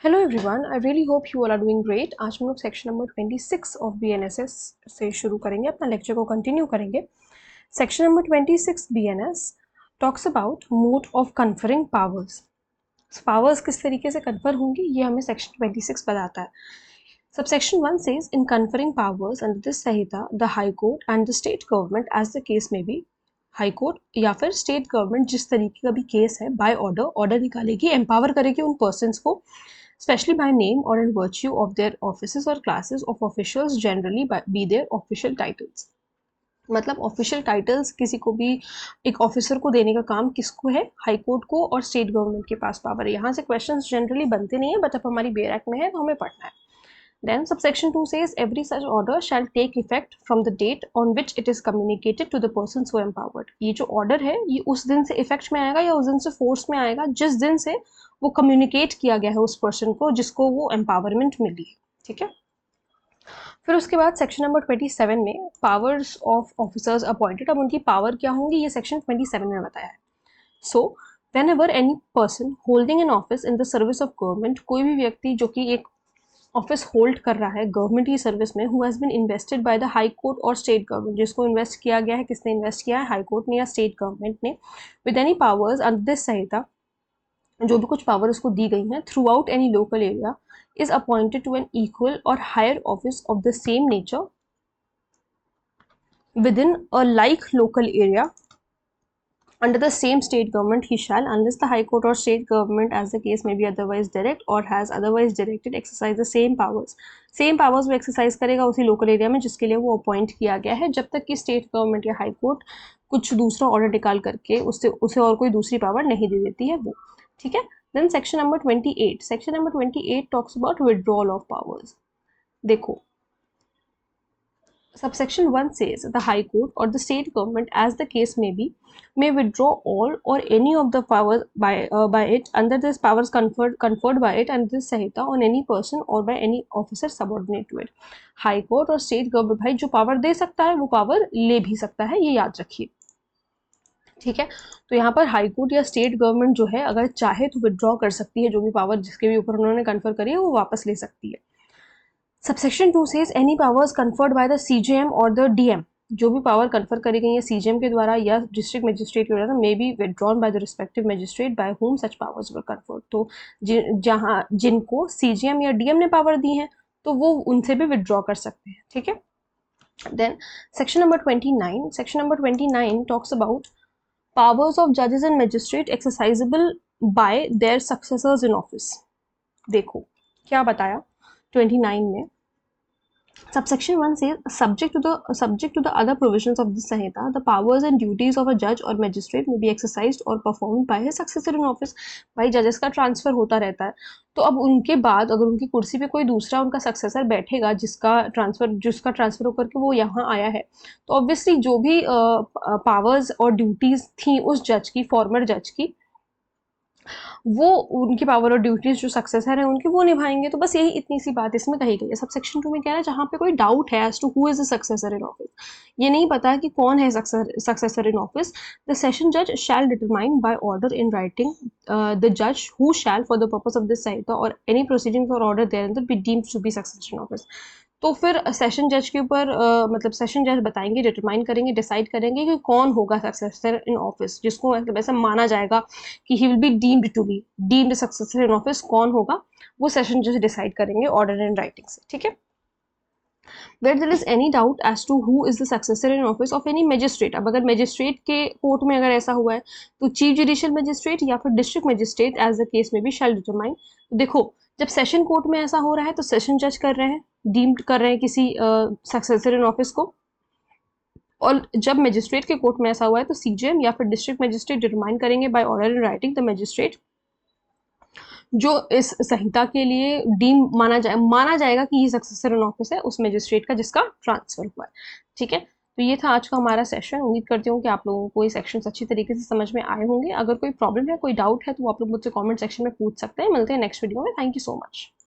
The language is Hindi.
Hello everyone, I really hope you all are doing great. आज हम लोग सेक्शन नंबर 26 ऑफ बीएनएसएस से शुरू करेंगे, अपना लेक्चर को कंटिन्यू करेंगे। Section number 26 BNS talks about mode of conferring powers. Powers किस तरीके से कन्फर होंगी ये हमें सेक्शन 26 बताता है। Subsection 1 says in conferring powers under this संहिता the high court and the state government as the case में बी। हाई कोर्ट या फिर स्टेट गवर्नमेंट जिस तरीके का भी केस है बाय ऑर्डर निकालेगी, एम्पावर करेगी उन पर्सन्स को, especially by name or in virtue of their offices or classes of officials generally be their official titles। मतलब ऑफिशियल टाइटल्स किसी को भी एक ऑफिसर को देने का काम किसको है? हाई कोर्ट को और स्टेट गवर्नमेंट के पास पावर है। यहाँ से क्वेश्चंस जनरली बनते नहीं है, बट अब हमारी बेयर एक्ट में है तो हमें पढ़ना है। Then subsection 2 says every such order shall take effect from the date on which it is communicated to the person so empowered। ये जो ऑर्डर है ये उस दिन से इफेक्ट में आएगा या उस दिन से फोर्स में आएगा जिस दिन से वो कम्युनिकेट किया गया है उस पर्सन को जिसको वो एम्पावरमेंट मिली है। ठीक है, फिर उसके बाद सेक्शन नंबर 27 में पावर्स ऑफ ऑफिसर्स अपॉइंटेड। अब उनकी पावर क्या होंगी ये सेक्शन 27 में बताया है। सो whenever any person holding an office in the service of government, कोई भी व्यक्ति जो कि एक ऑफिस होल्ड कर रहा है गवर्नमेंट की सर्विस में, who has been invested by the high court और स्टेट गवर्नमेंट, जिसको इन्वेस्ट किया गया है, किसने इन्वेस्ट किया है? हाई कोर्ट ने या स्टेट गवर्नमेंट ने। With any powers under this Sanhita, जो भी कुछ पावर उसको दी गई हैं, throughout any local area, is appointed to an equal और higher office of the same nature within a like local area under the same state government, he shall, unless the high court or state government as the case may be otherwise direct or has otherwise directed, exercise the same powers। Same powers वो एक्सरसाइज करेगा उसी लोकल एरिया में जिसके लिए वो अपॉइंट किया गया है, जब तक कि स्टेट गवर्नमेंट या हाई कोर्ट कुछ दूसरा ऑर्डर निकाल करके उसे और कोई दूसरी पावर नहीं दे देती है वो। ठीक है, then section number 28, section number 28 talks about withdrawal of powers. देखो, subsection 1 says the high court or the state government as the case may be may withdraw all or any of the powers by it under this powers conferred by it and this Samhita on any person or by any officer subordinate to it। High court और स्टेट गवर्नमेंट भाई जो पावर दे सकता है वो पावर ले भी सकता है, ये याद रखिए। ठीक है, तो यहाँ पर हाई कोर्ट या स्टेट गवर्नमेंट जो है अगर चाहे तो विड्रॉ कर सकती है, जो भी पावर जिसके भी ऊपर उन्होंने कन्फर करी है वो वापस ले सकती है। Subsection 2 says any powers conferred by the CJM or the DM, जो भी पावर कन्फर करी गई है सीजीएम के द्वारा या डिस्ट्रिक्ट मजिस्ट्रेट के द्वारा, may be withdrawn by the respective magistrate by whom such powers were conferred. तो जहाँ जिनको सीजीएम या डीएम ने पावर दी है तो वो उनसे भी विड्रॉ कर सकते हैं। ठीक है, then section number 29, section number 29 talks about powers of जजेस and magistrate exercisable by their successors in office. देखो क्या बताया 29 में, subsection 1 says subject to the other provisions of this Samhita, the powers and duties of a judge or magistrate may be exercised or performed by his successor in office। भाई जजेस का ट्रांसफर होता रहता है, तो अब उनके बाद अगर उनकी कुर्सी पे कोई दूसरा उनका सक्सेसर बैठेगा जिसका ट्रांसफर होकर के वो यहाँ आया है, तो ऑब्वियसली जो भी पावर्स और ड्यूटीज थी उस जज की, फॉर्मर जज की, वो उनकी पावर और ड्यूटीज जो सक्सेसर है उनकी वो निभाएंगे। तो बस यही इतनी सी बात इसमें कही गई है। सबसेक्शन 2 में क्या है, जहाँ पे कोई डाउट है as to who is the successor in office, ये नहीं पता है कि कौन है successor in office, the session जज शैल determine by order in writing the जज who shell for the purpose of this संहिता और एनी प्रोसीडिंग्स और ऑर्डर देयर अंदर be deemed to be successor in office. तो फिर सेशन जज के ऊपर मतलब सेशन जज बताएंगे, डिटरमाइन करेंगे, डिसाइड करेंगे कि कौन होगा सक्सेसर इन ऑफिस, जिसको मतलब ऐसा माना जाएगा कि he will be deemed successor in office, कौन होगा वो सेशन जज डिसाइड करेंगे ऑर्डर एंड राइटिंग से। ठीक है, where there is any doubt as to who is the successor in office of any magistrate। अब अगर मजिस्ट्रेट के कोर्ट में अगर ऐसा हुआ है तो चीफ जुडिशियल मजिस्ट्रेट या फिर district magistrate as the case में भी शैल डिटरमाइन। देखो जब सेशन कोर्ट में ऐसा हो रहा है तो सेशन जज कर रहे हैं, डीम्ड कर रहे हैं किसी सक्सेसर इन ऑफिस को, और जब मजिस्ट्रेट के कोर्ट में ऐसा हुआ है तो सीजीएम या फिर डिस्ट्रिक्ट मजिस्ट्रेट डिटरमाइन करेंगे by order in writing the magistrate जो इस संहिता के लिए माना जाएगा कि ये सक्सेसर इन ऑफिस है उस मजिस्ट्रेट का जिसका ट्रांसफर हुआ है। ठीक है, तो ये था आज का हमारा सेशन। उम्मीद करती हूँ कि आप लोगों को ये सेक्शंस अच्छी तरीके से समझ में आए होंगे। अगर कोई प्रॉब्लम है, कोई डाउट है तो आप लोग मुझसे कमेंट सेक्शन में पूछ सकते हैं। मिलते हैं नेक्स्ट वीडियो में। Thank you so much.